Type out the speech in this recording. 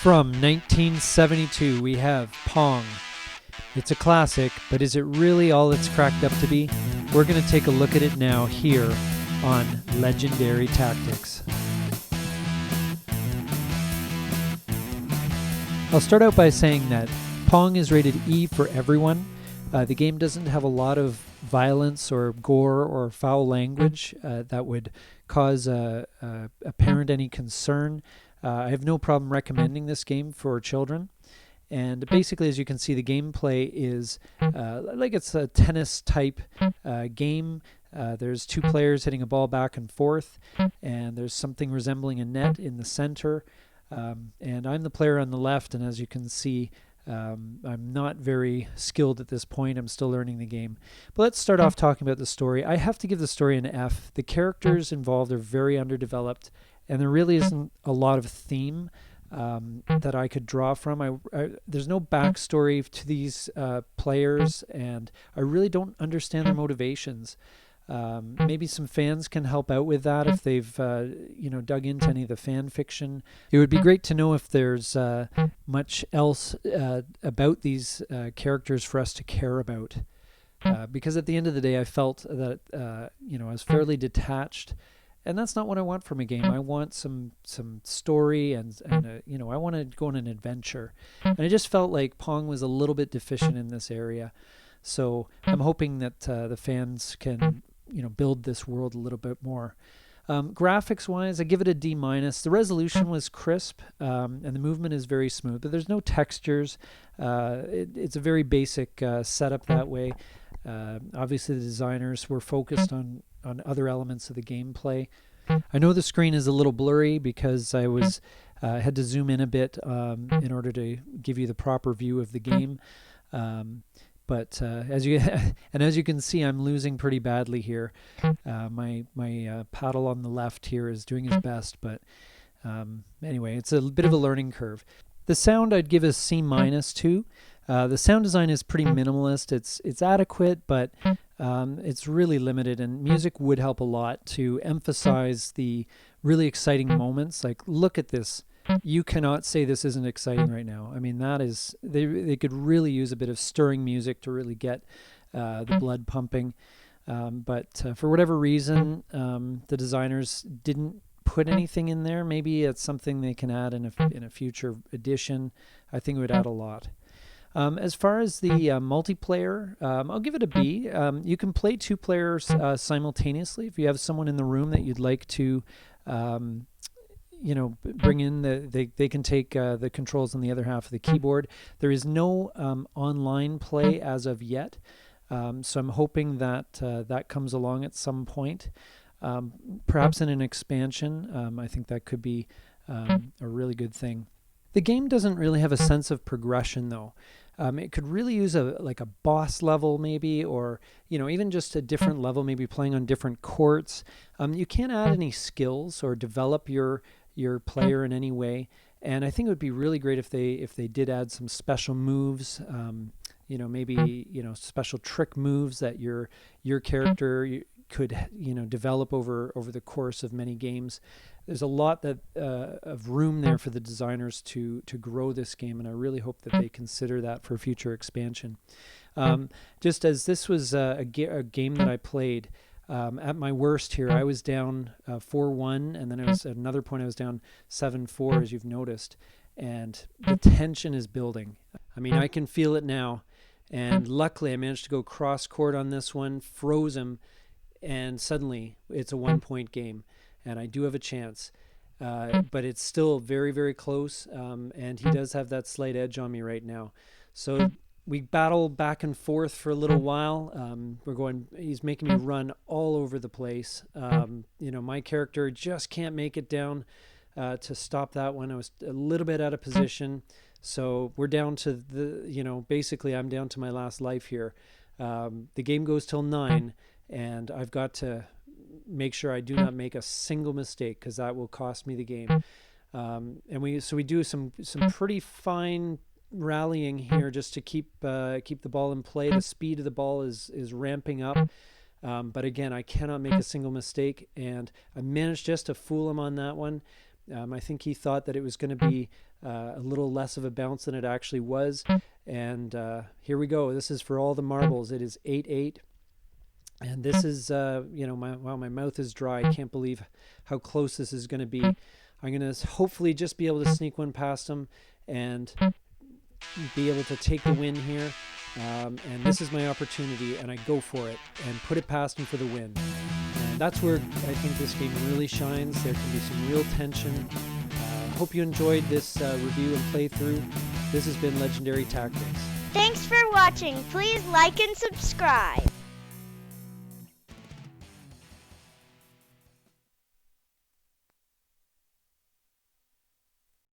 From 1972, we have Pong. It's a classic, but is it really all it's cracked up to be? We're going to take a look at it now here on Legendary Tactics. I'll start out by saying that Pong is rated E for everyone. The game doesn't have a lot of violence or gore or foul language that would cause a parent any concern. I have no problem recommending this game for children. And basically, as you can see, the gameplay is like it's a tennis type game. There's two players hitting a ball back and forth, and there's something resembling a net in the center. And I'm the player on the left, and as you can see, I'm not very skilled at this point. I'm still learning the game. But let's start off talking about the story. I have to give the story an F. The characters involved are very underdeveloped, and there really isn't a lot of theme that I could draw from. There's no backstory to these players, and I really don't understand their motivations. Maybe some fans can help out with that if they've dug into any of the fan fiction. It would be great to know if there's much else about these characters for us to care about. Because at the end of the day, I felt that I was fairly detached. And that's not what I want from a game. I want some story and I want to go on an adventure. And I just felt like Pong was a little bit deficient in this area. So I'm hoping that the fans can build this world a little bit more. Graphics wise, I give it a D-. The resolution was crisp and the movement is very smooth, but there's no textures. It's a very basic setup that way. Obviously the designers were focused on other elements of the gameplay. I know the screen is a little blurry because I was had to zoom in a bit in order to give you the proper view of the game. But as you can see, I'm losing pretty badly here. My paddle on the left here is doing his best, but anyway, it's a bit of a learning curve. The sound I'd give a C- too. The sound design is pretty minimalist. It's adequate, but it's really limited, and music would help a lot to emphasize the really exciting moments. Like, look at this. You cannot say this isn't exciting right now. I mean, that is, they could really use a bit of stirring music to really get the blood pumping. But for whatever reason, the designers didn't put anything in there. Maybe it's something they can add in a future edition. I think it would add a lot. As far as the multiplayer, I'll give it a B. You can play two players simultaneously. If you have someone in the room that you'd like to, bring in, they can take the controls on the other half of the keyboard. There is no online play as of yet, so I'm hoping that that comes along at some point. Perhaps in an expansion. I think that could be a really good thing. The game doesn't really have a sense of progression, though. It could really use a boss level maybe, or even just a different level, maybe playing on different courts. You can't add any skills or develop your player in any way, and I think it would be really great if they did add some special moves. Maybe special trick moves that your character could develop over the course of many games. There's a lot of room there for the designers to grow this game, and I really hope that they consider that for future expansion. Just as this was a game that I played, at my worst here, I was down 4-1, and then at another point I was down 7-4, as you've noticed, and the tension is building. I mean, I can feel it now, and luckily I managed to go cross-court on this one, froze him, and suddenly it's a 1-point game. And I do have a chance, but it's still very, very close, and he does have that slight edge on me right now. So we battle back and forth for a little while. He's making me run all over the place. My character just can't make it down to stop that one. I was a little bit out of position, so we're down to basically I'm down to my last life here. The game goes till 9, and I've got to make sure I do not make a single mistake, because that will cost me the game. And we do some pretty fine rallying here just to keep the ball in play. The speed of the ball is ramping up, but again, I cannot make a single mistake, and I managed just to fool him on that one. I think he thought that it was going to be a little less of a bounce than it actually was. And here we go. This is for all the marbles. It is 8-8. And this is, my mouth is dry. I can't believe how close this is going to be. I'm going to hopefully just be able to sneak one past him and be able to take the win here. And this is my opportunity, and I go for it and put it past him for the win. And that's where I think this game really shines. There can be some real tension. Hope you enjoyed this review and playthrough. This has been Legendary Tactics. Thanks for watching. Please like and subscribe.